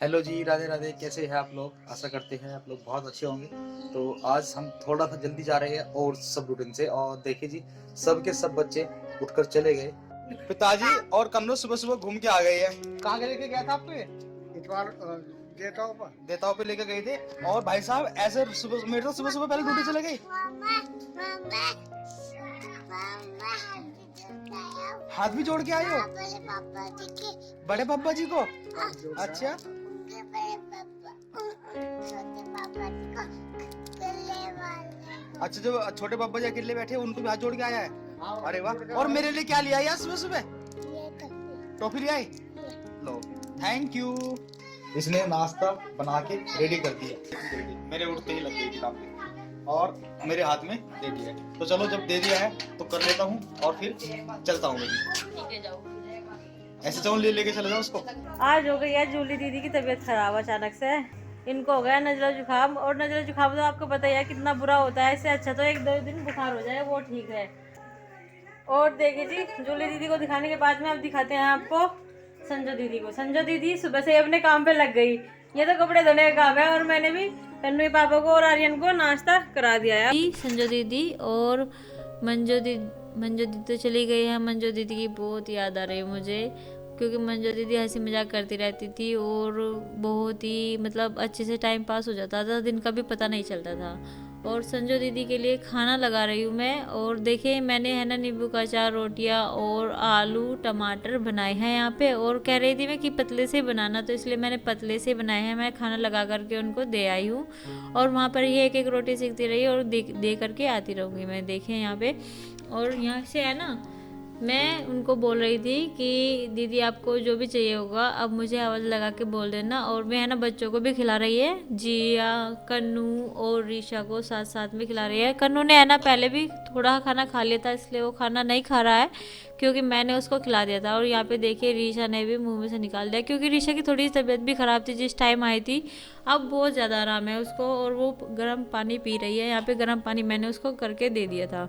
Hello जी, राधे राधे। कैसे हैं आप लोग? आशा करते हैं आप लोग बहुत अच्छे होंगे। तो आज हम थोड़ा सा जल्दी जा रहे हैं और सब रूटीन से। और देखिए जी, सब के सब बच्चे उठकर चले गए। पिताजी और कमरो सुबह सुबह घूम के आ गए हैं। कहाँ लेके गया था आपको? इतवार देताओं पे लेके गए थे। और भाई साहब ऐसे सुबह मेरे तो सुबह सुबह पहले ड्यूटी चले गए। हाथ भी जोड़ के आए हो बड़े पापा जी को? अच्छा, अच्छा, जो छोटे पापा जी अकेले बैठे उनको भी हाथ जोड़ के आया है। अरे वाह। और मेरे लिए क्या लिया यार सुबह सुबह? टॉफी ले आई। लो, थैंक यू। इसने नाश्ता बना के रेडी कर दिया। मेरे उठते ही लग गई थी काम पे और मेरे हाथ में दे दिया। तो चलो, जब दे दिया है तो कर लेता हूँ और फिर चलता हूँ। ऐसे चलो, लेके चले जाओ उसको। आज हो गई है जूली दीदी की तबीयत खराब अचानक से। इनको हो गया नजला जुकाम, और नजला जुकाम तो आपको पता ही है कितना बुरा होता है। इससे अच्छा तो 1-2 दिन बुखार हो जाए, वो ठीक है। और देखिए जी, जूली दीदी को दिखाने के बाद में अब दिखाते हैं आपको संजू दीदी को। संजू दीदी सुबह से अपने काम पे लग गई। ये तो कपड़े धोने का काम है, और मैंने भी तन्वी पापा को और आर्यन को नाश्ता करा दिया है। संजू दीदी और मंजू दीदी तो चली गई है। मंजू दीदी की बहुत याद आ रही है मुझे, क्योंकि मंजू दीदी हंसी मजाक करती रहती थी और बहुत ही मतलब अच्छे से टाइम पास हो जाता था, दिन का भी पता नहीं चलता था। और संजू दीदी के लिए खाना लगा रही हूँ मैं। और देखिए, मैंने है ना नींबू का अचार, रोटियाँ और आलू टमाटर बनाए हैं यहाँ पे। और कह रही थी मैं कि पतले से बनाना, तो इसलिए मैंने पतले से बनाए हैं। मैं खाना लगा करके उनको दे आई हूँ, और वहाँ पर ही एक एक रोटी सीखती रही और दे करके आती रहूँगी मैं। देखें यहाँ पे, और यहाँ से है ना, मैं उनको बोल रही थी कि दीदी आपको जो भी चाहिए होगा अब मुझे आवाज़ लगा के बोल देना। और मैं है ना बच्चों को भी खिला रही है, जिया, कन्नू और रीशा को साथ साथ में खिला रही है। कन्नू ने है ना पहले भी थोड़ा खाना खा लिया था, इसलिए वो खाना नहीं खा रहा है, क्योंकि मैंने उसको खिला दिया था। और यहाँ पे देखिए, रीशा ने भी मुँह में से निकाल दिया, क्योंकि रीशा की थोड़ी तबीयत भी ख़राब थी जिस टाइम आई थी। अब बहुत ज़्यादा आराम है उसको, और वो गर्म पानी पी रही है। यहाँ पे गर्म पानी मैंने उसको करके दे दिया था।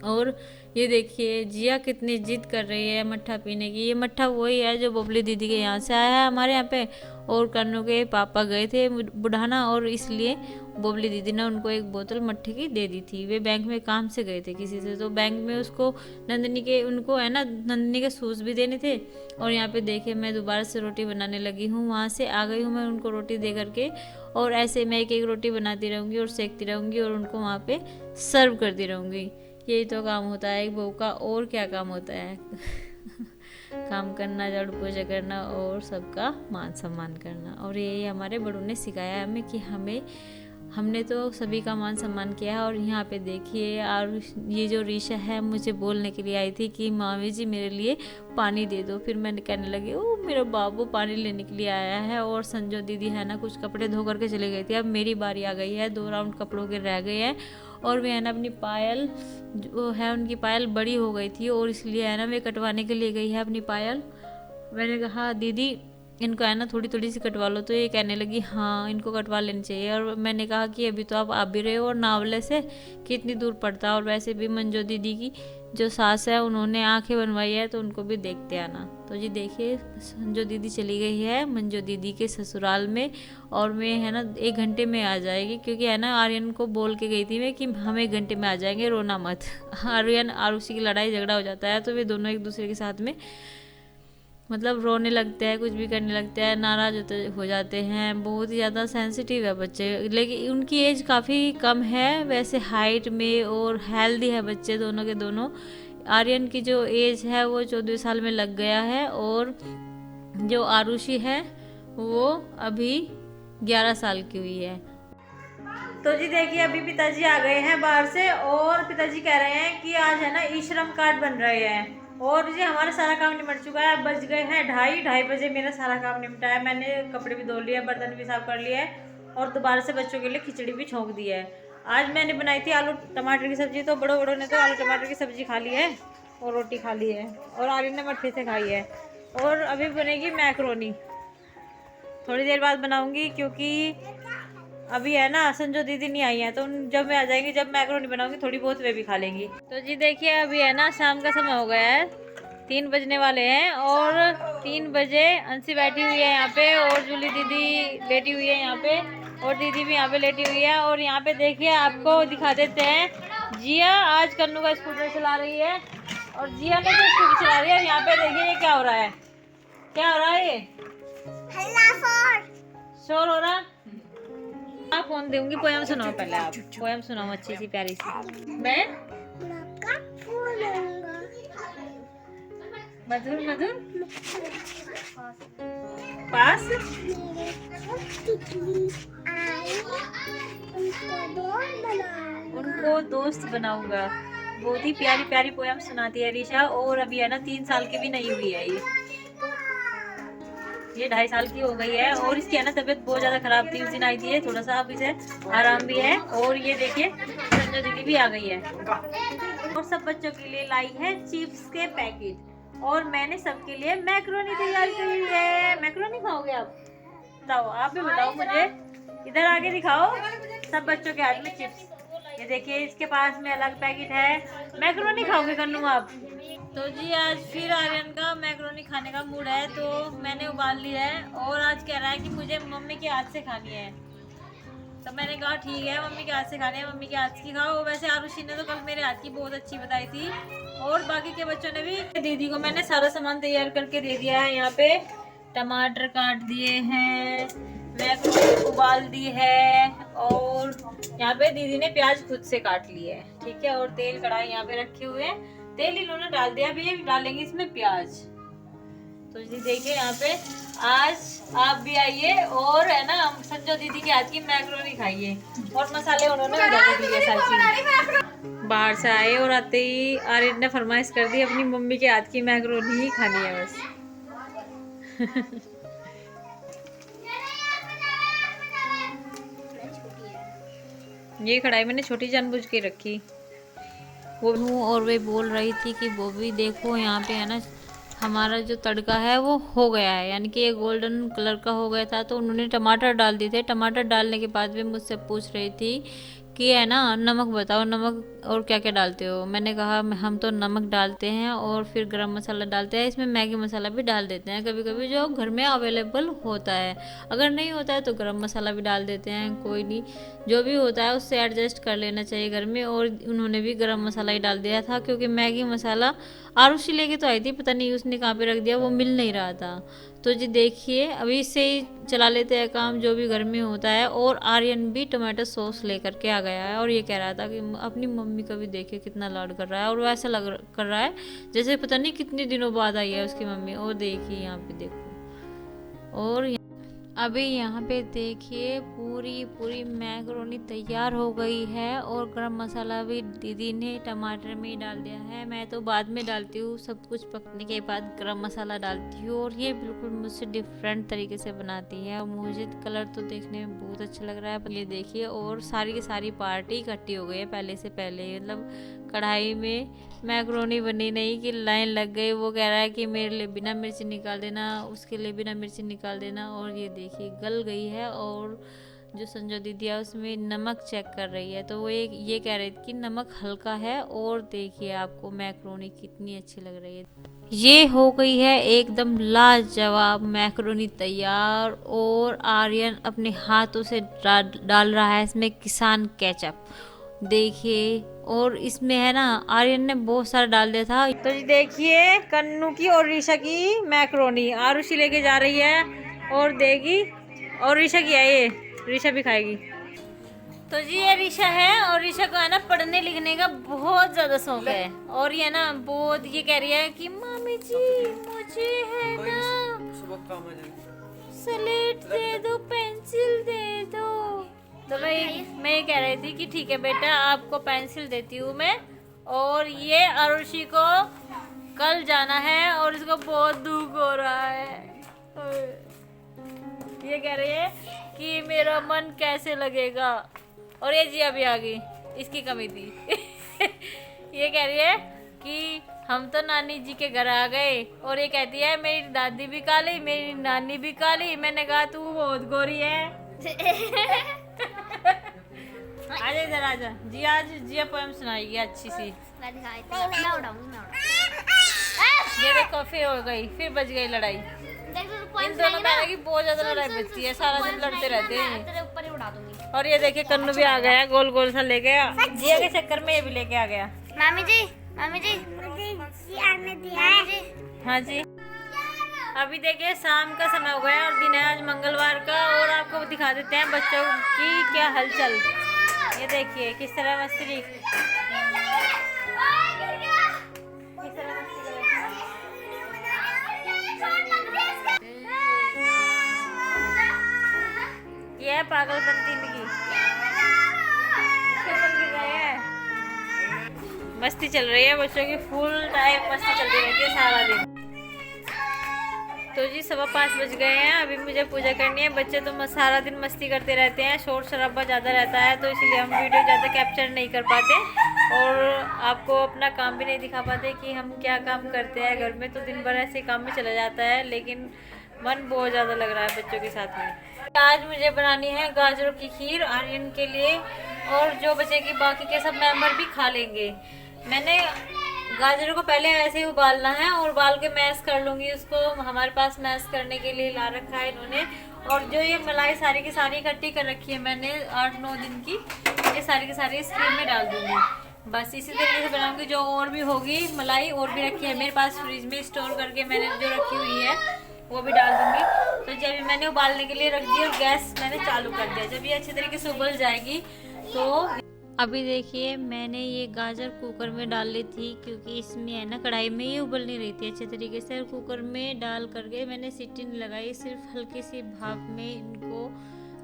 और ये देखिए, जिया कितनी जिद कर रही है मट्ठा पीने की। ये मट्ठा वही है जो बबली दीदी के यहाँ से आया है हमारे यहाँ पे। और कन्नू के पापा गए थे बुढ़ाना, और इसलिए बबली दीदी ने उनको एक बोतल मट्ठे की दे दी थी। वे बैंक में काम से गए थे किसी से, तो बैंक में उसको उनको है ना नंदिनी के शूज़ भी देने थे। और यहाँ पे देखिए, मैं दोबारा से रोटी बनाने लगी हूँ। वहाँ से आ गई हूँ मैं उनको रोटी दे करके, और ऐसे मैं एक एक रोटी बनाती रहूँगी और सेकती रहूँगी और उनको वहाँ पे सर्व करती रहूँगी। यही तो काम होता है एक बहू का, और क्या काम होता है। काम करना, झाड़ू पोछा करना और सबका मान सम्मान करना। और यही हमारे बड़ों ने सिखाया है हमें कि हमने तो सभी का मान सम्मान किया है। और यहाँ पे देखिए, और ये जो रीशा है मुझे बोलने के लिए आई थी कि मामी जी मेरे लिए पानी दे दो। फिर मैंने कहने लगी, ओ मेरा बाबू पानी लेने के लिए आया है। और संजू दीदी है ना कुछ कपड़े धो करके चली गई थी। अब मेरी बारी आ गई है, 2 राउंड कपड़ों के रह गए हैं। और वे है ना अपनी पायल जो है, उनकी पायल बड़ी हो गई थी, और इसलिए है ना वे कटवाने के लिए गई है अपनी पायल। मैंने कहा दीदी इनको है ना थोड़ी थोड़ी सी कटवा लो, तो ये कहने लगी हाँ इनको कटवा लेनी चाहिए। और मैंने कहा कि अभी तो आप आ भी रहे हो, और नावले से कितनी दूर पड़ता है। और वैसे भी मंजू दीदी की जो सास है उन्होंने आंखें बनवाई है, तो उनको भी देखते आना। तो जी देखिए, मंजू दीदी चली गई है मंजू दीदी के ससुराल में, और मैं है ना 1 घंटे में आ जाएगी, क्योंकि है ना आर्यन को बोल के गई थी मैं कि हम 1 घंटे में आ जाएंगे, रोना मत। आर्यन आरुषि की लड़ाई झगड़ा हो जाता है, तो वे दोनों एक दूसरे के साथ में मतलब रोने लगते हैं, कुछ भी करने लगते हैं, नाराज हो जाते हैं। बहुत ही ज़्यादा सेंसिटिव है बच्चे, लेकिन उनकी एज काफ़ी कम है वैसे हाइट में, और हेल्दी है बच्चे दोनों के दोनों। आर्यन की जो एज है वो 14 साल में लग गया है, और जो आरुषि है वो अभी 11 साल की हुई है। तो जी देखिए, अभी पिताजी आ गए हैं बाहर से, और पिताजी कह रहे हैं कि आज है ना ई श्रम कार्ड बन रहे हैं। और जी हमारा सारा काम निपट चुका है। बज गए हैं 2:30 बजे मेरा सारा काम निपटा है। मैंने कपड़े भी धो लिए, बर्तन भी साफ कर लिए है, और दोबारा से बच्चों के लिए खिचड़ी भी छोंक दी है। आज मैंने बनाई थी आलू टमाटर की सब्जी, तो बड़ों बड़ों ने तो आलू टमाटर की सब्जी खा ली है और रोटी खा ली है, और आर्यन ने मट्ठे से खाई है। और अभी बनेगी मैक्रोनी, थोड़ी देर बाद बनाऊंगी, क्योंकि अभी है ना संजू दीदी नहीं आई है, तो जब मैं आ जाएंगी, जब मैक्रोनी बनाऊंगी थोड़ी बहुत वे भी खा लेंगी। तो जी देखिए, अभी है ना शाम का समय हो गया है, 3 बजने वाले हैं और 3 बजे अंशी बैठी हुई है यहाँ पे और जूली दीदी लेटी हुई है यहाँ पे और दीदी भी यहाँ पे लेटी हुई है। और यहाँ पे देखिए आपको दिखा देते हैं जिया आज कन्नू का स्कूटर चला रही है और जिया ने जो स्कूटर चला रही है। यहाँ पे देखिए ये क्या हो रहा है, क्या हो रहा है, ये शोर हो रहा। आप फोन दूंगी, पोयम सुनाओ पहले, आप पोयम सुनाओ अच्छी सी प्यारी सी। मैं मधुर मधुर पास उनको दोस्त बनाऊंगा। बहुत ही प्यारी प्यारी पोयम सुनाती है ऋषा। और अभी है ना 3 साल की भी नहीं हुई है, ये 2.5 साल की हो गई है। और इसकी है ना तबीयत बहुत ज्यादा खराब थी, उस दिन आई थी, थोड़ा सा अब इसे आराम भी है। और ये देखिए संजय दीदी भी आ गई है और सब बच्चों के लिए लाई है चिप्स के पैकेट और मैंने सबके लिए मैक्रोनी तैयार करी है। मैक्रोनी खाओगे आप? बताओ, आप भी बताओ मुझे, इधर आके दिखाओ। सब बच्चों के हाथ में चिप्स, ये देखिए इसके पास में अलग पैकेट है। मैक्रोनी खाओगे कन्नू आप? तो जी आज फिर आर्यन का मैक्रोनी खाने का मूड है तो मैंने उबाल ली है और आज कह रहा है कि मुझे मम्मी के हाथ से खानी है। तो मैंने कहा ठीक है, मम्मी के हाथ से खानी है, मम्मी के हाथ की खाओ। वैसे आरुषि ने तो कल मेरे हाथ की बहुत अच्छी बताई थी और बाकी के बच्चों ने भी। दीदी को मैंने सारा सामान तैयार करके दे दिया है। यहाँ पे टमाटर काट दिए हैं, मैक्रोनी उबाल दी है और यहाँ पे दीदी ने प्याज खुद से काट ली है, ठीक है। और तेल कढ़ाई यहाँ पे रखे हुए हैं, तेल इन्होंने डाल दिया, अभी डालेंगे इसमें प्याज। तो जी देखिए यहाँ पे आज आप भी आइए और है ना संजो दीदी के हाथ की मैक्रोनी खाइए। और मसाले उन्होंने उधर दिए सारी। बाहर से आए और आते ही आर्यन ने फरमाइश कर दी अपनी मम्मी के हाथ की मैक्रोनी ही खानी है बस। ये कढ़ाई मैंने छोटी जानबूझ के रखी वो हूँ। और वे बोल रही थी कि वो भी देखो यहाँ पे है ना हमारा जो तड़का है वो हो गया है, यानी कि ये गोल्डन कलर का हो गया था। तो उन्होंने टमाटर डाल दिए थे। टमाटर डालने के बाद भी मुझसे पूछ रही थी कि है ना नमक बताओ, नमक और क्या क्या डालते हो। मैंने कहा हम तो नमक डालते हैं और फिर गरम मसाला डालते हैं, इसमें मैगी मसाला भी डाल देते हैं कभी कभी जो घर में अवेलेबल होता है। अगर नहीं होता है तो गरम मसाला भी डाल देते हैं, कोई नहीं, जो भी होता है उससे एडजस्ट कर लेना चाहिए घर में। और उन्होंने भी गरम मसाला ही डाल दिया था क्योंकि मैगी मसाला आरुषि लेके तो आई थी, पता नहीं उसने कहाँ पे रख दिया, वो मिल नहीं रहा था। तो जी देखिए अभी इससे ही चला लेते हैं काम जो भी घर में होता है। और आर्यन भी टमाटो सॉस लेकर के आ गया है और ये कह रहा था कि अपनी मम्मी का भी देखिए कितना लाड कर रहा है और वैसा कर रहा है जैसे पता नहीं कितने दिनों बाद आई है उसकी मम्मी। और देखिए यहाँ पे देखो, और अभी यहाँ पे देखिए पूरी मैक्रोनी तैयार हो गई है और गरम मसाला भी दीदी ने टमाटर में ही डाल दिया है। मैं तो बाद में डालती हूँ, सब कुछ पकने के बाद गरम मसाला डालती हूँ। और ये बिल्कुल मुझसे डिफरेंट तरीके से बनाती है और मुझे कलर तो देखने में बहुत अच्छा लग रहा है। पर ये देखिए और सारी की सारी पार्टी इकट्ठी हो गई है पहले से पहले, मतलब कढ़ाई में मैक्रोनी बनी नहीं कि लाइन लग गई। वो कह रहा है कि मेरे लिए बिना मिर्ची निकाल देना, उसके लिए बिना मिर्ची निकाल देना। और ये देखिए गल गई है और जो संजो दीदी है उसमें नमक चेक कर रही है तो वो ये कह रही थी कि नमक हल्का है। और देखिए आपको मैक्रोनी कितनी अच्छी लग रही है। ये हो गई है एकदम लाजवाब मैक्रोनी तैयार। और आर्यन अपने हाथों से डाल रहा है इसमें किसान केचप, देखिए। और इसमें है ना आर्यन ने बहुत सारा डाल दिया था। तो देखिए कन्नू की और ऋषा की मैक्रोनी आरुषि लेके जा रही है और देगी। और ऋषा की है ये, ऋषा भी खाएगी। तो जी ये ऋषा है और ऋषा को है ना पढ़ने लिखने का बहुत ज्यादा शौक है। और ये ना बहुत ये कह रही है कि मम्मी जी मुझे है ना स्लेट दे दो, पेंसिल दे दो। तो भाई मैं ये कह रही थी कि ठीक है बेटा आपको पेंसिल देती हूँ मैं। और ये आरुषि को कल जाना है और इसको बहुत दुख हो रहा है। ये कह रही है कि मेरा मन कैसे लगेगा। और ये जी अभी आ गई, इसकी कमी थी। ये कह रही है कि हम तो नानी जी के घर आ गए। और ये कहती है मेरी दादी भी काली, मेरी नानी भी काली। मैंने कहा तू बहुत गोरी है। आजा इधर आजा जी, आज जिया पोएम सुनाएगी अच्छी सी। ये देखो फिर हो गई, फिर बच गई लड़ाई। इन दोनों बहनों की बहुत ज्यादा लड़ाई बचती है, सारा दिन लड़ते रहते हैं। तेरे ऊपर ही उड़ा दूंगी। और ये देखिए कन्नू भी आ गया, गोल गोल सा लेके, जिया के चक्कर में ये भी लेके आ गया। मामी जी मुझे आने दिया है। हाँ जी, अभी देखिए शाम का समय हो गया और दिन है आज मंगलवार का, और आपको दिखा देते हैं बच्चों की क्या हलचल। ये देखिए किस तरह मस्ती ये है पागलपंती इनकी। मस्ती चल रही है बच्चों की, फुल टाइम मस्ती चलती रहती है सारा दिन। तो जी 5:15 बज गए हैं, अभी मुझे पूजा करनी है। बच्चे तो सारा दिन मस्ती करते रहते हैं, शोर शराबा ज़्यादा रहता है, तो इसलिए हम वीडियो ज़्यादा कैप्चर नहीं कर पाते और आपको अपना काम भी नहीं दिखा पाते कि हम क्या काम करते हैं घर में। तो दिन भर ऐसे काम में चला जाता है, लेकिन मन बहुत ज़्यादा लग रहा है बच्चों के साथ में। आज मुझे बनानी है गाजरों की खीर आर्यन के लिए, और जो बचेगी बाकी के सब मेंबर भी खा लेंगे। मैंने गाजरों को पहले ऐसे ही उबालना है और उबाल के मैश कर लूँगी उसको। हमारे पास मैश करने के लिए ला रखा है इन्होंने। और जो ये मलाई सारी की सारी इकट्ठी कर रखी है मैंने 8-9 दिन की, ये सारी की सारी इस खीर में डाल दूँगी। बस इसी तरीके से बनाऊँगी। जो और भी होगी मलाई और भी रखी है मेरे पास फ्रिज में स्टोर करके, मैंने जो रखी हुई है वो भी डाल दूँगी। तो जब भी मैंने उबालने के लिए रख दी और गैस मैंने चालू कर दिया। जब ये अच्छी तरीके से उबल जाएगी तो अभी देखिए मैंने ये गाजर कुकर में डाल ली थी, क्योंकि इसमें है ना कढ़ाई में ये उबल नहीं रही थी अच्छे तरीके से। और कुकर में डाल करके मैंने सीटी नहीं लगाई, सिर्फ हल्की सी भाप में इनको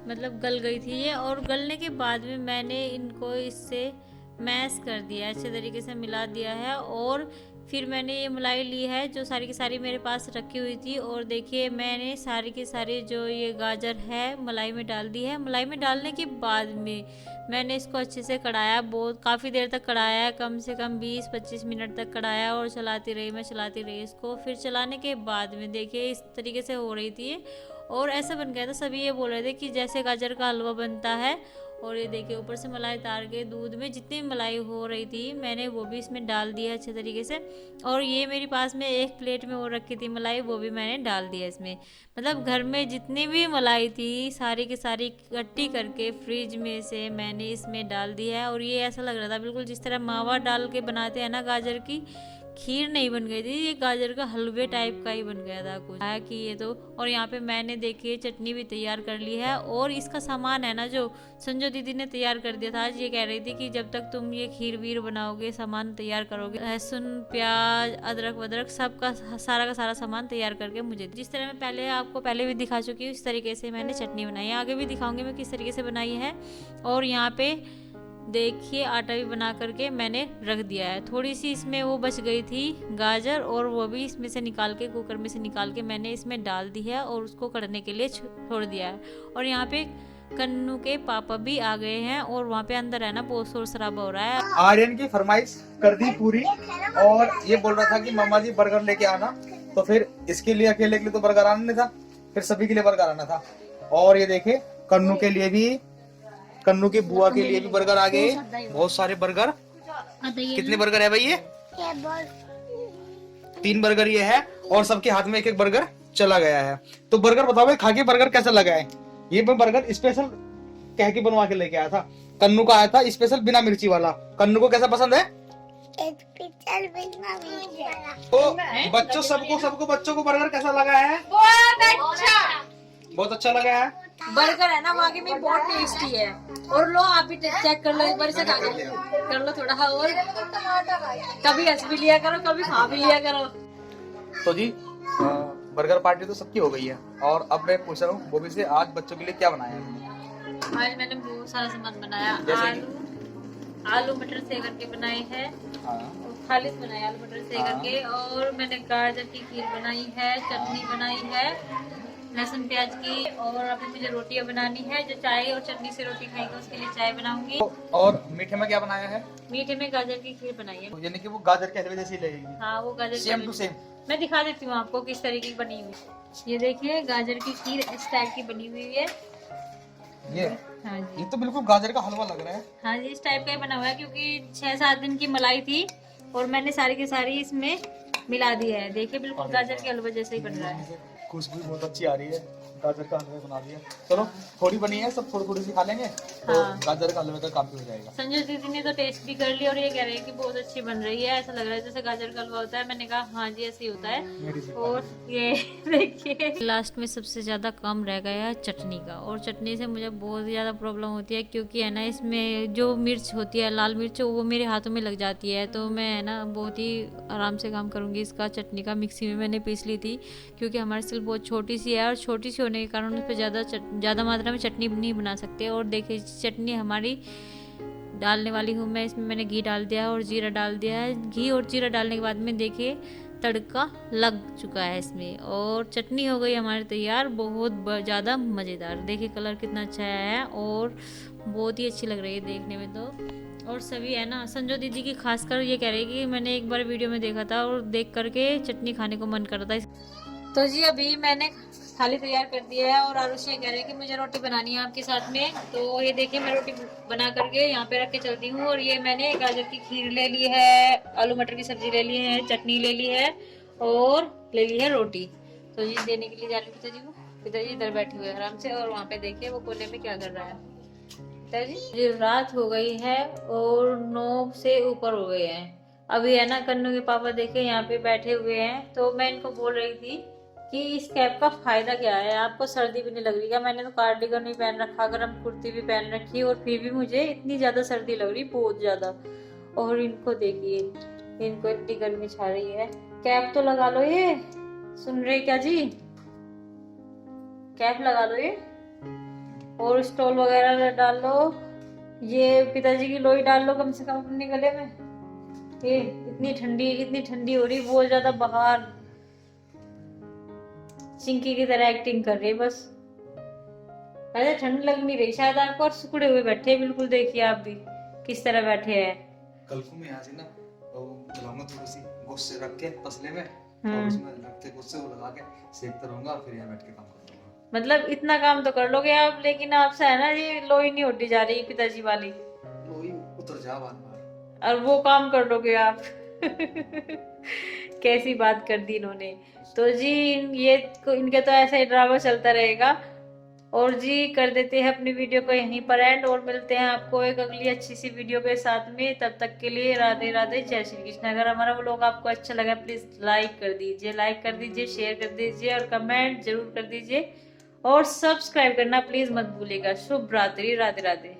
मतलब गल गई थी ये। और गलने के बाद में मैंने इनको इससे मैश कर दिया, अच्छे तरीके से मिला दिया है। और फिर मैंने ये मलाई ली है जो सारी की सारी मेरे पास रखी हुई थी, और देखिए मैंने सारी की सारी जो ये गाजर है मलाई में डाल दी है। मलाई में डालने के बाद में मैंने इसको अच्छे से कढ़ाया, बहुत काफ़ी देर तक कढ़ाया है, कम से कम 20-25 मिनट तक कढ़ाया, और चलाती रही इसको। फिर चलाने के बाद में देखिए इस तरीके से हो रही थी और ऐसा बन गया था। सभी ये बोल रहे थे कि जैसे गाजर का हलवा बनता है। और ये देखिए ऊपर से मलाई तार के दूध में जितनी मलाई हो रही थी मैंने वो भी इसमें डाल दिया अच्छे तरीके से। और ये मेरे पास में एक प्लेट में और रखी थी मलाई, वो भी मैंने डाल दिया इसमें। मतलब घर में जितनी भी मलाई थी सारी की सारी इकट्ठी करके फ्रिज में से मैंने इसमें डाल दी है। और ये ऐसा लग रहा था बिल्कुल जिस तरह मावा डाल के बनाते हैं ना गाजर की खीर, नहीं बन गई थी ये, गाजर का हलवे टाइप का ही बन गया था कुछ है कि ये तो। और यहाँ पे मैंने देखिए चटनी भी तैयार कर ली है। और इसका सामान है ना जो संजो दीदी ने तैयार कर दिया था आज। ये कह रही थी कि जब तक तुम ये खीर वीर बनाओगे, सामान तैयार करोगे, लहसुन प्याज अदरक वदरक सबका सारा का सारा सामान तैयार करके मुझे, जिस तरह मैं पहले आपको पहले भी दिखा चुकी हूँ, इस तरीके से मैंने चटनी बनाई है। आगे भी दिखाऊंगी मैं किस तरीके से बनाई है। और यहाँ पे देखिए आटा भी बना करके मैंने रख दिया है। थोड़ी सी इसमें वो बच गई थी गाजर, और वो भी इसमें से निकाल के कुकर में से निकाल के मैंने इसमें डाल दी है और उसको कढ़ने के लिए छोड़ दिया है। और यहाँ पे कन्नू के पापा भी आ गए हैं और वहाँ पे अंदर है ना बहुत शोर शराबा हो रहा है। आर्यन की फरमाइश कर दी पूरी, और ये बोल रहा था कि मम्मा जी बर्गर लेके आना। तो फिर इसके लिए अकेले के लिए तो बर्गर आना नहीं था, फिर सभी के लिए बर्गर आना था। और ये देखे कन्नू के लिए भी, कन्नू की बुआ के लिए भी बर्गर आ गए, बहुत सारे बर्गर। कितने बर्गर है भाई ये? 3 बर्गर ये है, और सबके हाथ में एक एक बर्गर चला गया है। तो बर्गर बताओ भाई, खा के बर्गर कैसा लगा है? ये मैं बर्गर स्पेशल कह के बनवा के लेके आया था, कन्नू का आया था स्पेशल बिना मिर्ची वाला। कन्नू को कैसा पसंद है? तो बच्चों सबको बच्चों को बर्गर कैसा लगा है? बहुत अच्छा लगा है। बर्गर है ना वहाँ की में बहुत टेस्टी है। और लो आप भी चेक कर लो एक बार से, खा कर लो थोड़ा। और कभी हंस भी लिया करो, कभी खा भी लिया करो। तो जी बर्गर पार्टी तो सबकी हो गई है, और अब मैं पूछ रहा हूँ बॉबी से, आज बच्चों के लिए क्या बनाया है? आज मैंने बहुत सारा सामान बनाया। आलू मटर से करके बनाए हैं, खालिस बनाए आलू मटर से करके। और मैंने गाजर की खीर बनाई है, चटनी बनाई है लहसुन प्याज की। और अभी मुझे रोटियां बनानी है, जो चाय और चटनी से रोटी खाएंगे उसके लिए चाय बनाऊंगी। और मीठे में क्या बनाया है? मीठे में गाजर की खीर बनाई है, यानी कि वो गाजर के हलवे जैसी लगेगी। हाँ वो गाजर सेम टू सेम। मैं दिखा देती हूँ आपको किस तरीके की बनी हुई। ये देखिए गाजर की खीर इस टाइप की बनी हुई है ये। हाँ जी, ये तो बिल्कुल गाजर का हलवा लग रहा है। हाँ जी इस टाइप का ही बना हुआ है, क्योंकि 6-7 दिन की मलाई थी और मैंने सारी की सारी इसमें मिला दिया है। देखिए बिल्कुल गाजर के हलवे जैसे ही बन रहा है। खुशबू बहुत अच्छी आ रही है, गाजर का हलवा बना दिया। चलो थोड़ी बनी है, सब थोड़ी थोड़ी सी खा लेंगे तो हाँ। गाजर का हलवे का काम भी हो जाएगा। संजय दीदी ने तो टेस्ट भी कर लिया और ये कह रहे हैं कि बहुत अच्छी बन रही है, ऐसा लग रहा है जैसे गाजर का हलवा होता है। मैंने कहा हाँ जी ऐसे ही होता है। मेरी से और ये देखिए लास्ट में सबसे ज़्यादा काम रह गया है चटनी का, और चटनी से मुझे बहुत ज़्यादा प्रॉब्लम होती है क्योंकि है ना इसमें जो मिर्च होती है लाल मिर्च वो मेरे हाथों में लग जाती है। तो मैं है ना बहुत ही आराम से काम करूँगी इसका। चटनी का मिक्सी में मैंने पीस ली थी क्योंकि हमारी सिल बहुत छोटी सी है और छोटी सी होने के कारण उस पर ज़्यादा मात्रा में चटनी नहीं बना सकते। और देखिए चटनी हमारी डालने वाली हूँ मैं। इसमें मैंने घी डाल दिया है और जीरा डाल दिया है। घी और जीरा डालने के बाद में देखिए तड़का लग चुका है इसमें और चटनी हो गई हमारी तैयार, बहुत ज़्यादा मज़ेदार। देखिए कलर कितना अच्छा आया है और बहुत ही अच्छी लग रही है देखने में तो। और सभी है ना संजो दीदी की खासकर ये कह रही है कि मैंने एक बार वीडियो में देखा था और देख करके चटनी खाने को मन कर रहा था। तो जी अभी मैंने थाली तैयार कर दिया है और आरुषि कह रहे हैं कि मुझे रोटी बनानी है आपके साथ में। तो ये देखिए मैं रोटी बना करके यहाँ पे रख के चलती हूँ। और ये मैंने गाजर की खीर ले ली है, आलू मटर की सब्जी ले ली है, चटनी ले ली है और ले ली है रोटी। तो ये देने के लिए जा रही हूँ पिताजी को। पिताजी इधर बैठे हुए आराम से और वहाँ पे देखिए वो कोने में क्या कर रहा है। पिताजी रात हो गई है और 9 से ऊपर हो गए हैं। अभी है ना कन्नू के पापा देखे यहाँ पे बैठे हुए हैं। तो मैं इनको बोल रही थी कि इस कैप का फायदा क्या है, आपको सर्दी भी नहीं लग रही क्या? मैंने तो कार्डिगन भी पहन रखा, गर्म कुर्ती भी पहन रखी और फिर भी मुझे इतनी ज्यादा सर्दी लग रही, बहुत ज्यादा। और इनको देखिए इनको इतनी गर्मी छा रही है। कैप तो लगा लो, ये सुन रहे क्या जी? कैप लगा लो ये और स्टॉल वगैरह डाल लो। ये पिताजी की लोई डाल लो कम से कम अपने गले में। ये इतनी ठंडी हो रही, बहुत ज्यादा बाहर चिंकी की तरह एक्टिंग कर रही है बस। ऐसे ठंड लग नहीं रही शायद आपको और सुकड़े हुए बैठे हैं बिल्कुल। देखिए आप भी किस तरह बैठे हैं। कल को मैं आज ना बुलाऊंगा थोड़ी सी गुस्से रख के तसले में और उसमें रख के गुस्से वो लगा के सेकता रहूंगा और फिर यहाँ बैठ के काम करता रहूंगा। मतलब इतना काम तो कर लोगे आप, लेकिन आपसे है ना ये लोई नहीं उठी जा रही पिताजी वाली। लोई उतर जा बार बार और वो काम कर लोगे आप। कैसी बात कर दी इन्होंने। तो जी ये इनके तो ऐसा ही ड्रामा चलता रहेगा। और जी कर देते हैं अपनी वीडियो को यहीं पर एंड और मिलते हैं आपको एक अगली अच्छी सी वीडियो के साथ में। तब तक के लिए राधे राधे, जय श्री कृष्ण। अगर हमारा व्लॉग आपको अच्छा लगा प्लीज लाइक कर दीजिए, शेयर कर दीजिए और कमेंट जरूर कर दीजिए और सब्सक्राइब करना प्लीज मत भूलिएगा। शुभ रात्रि, राधे राधे।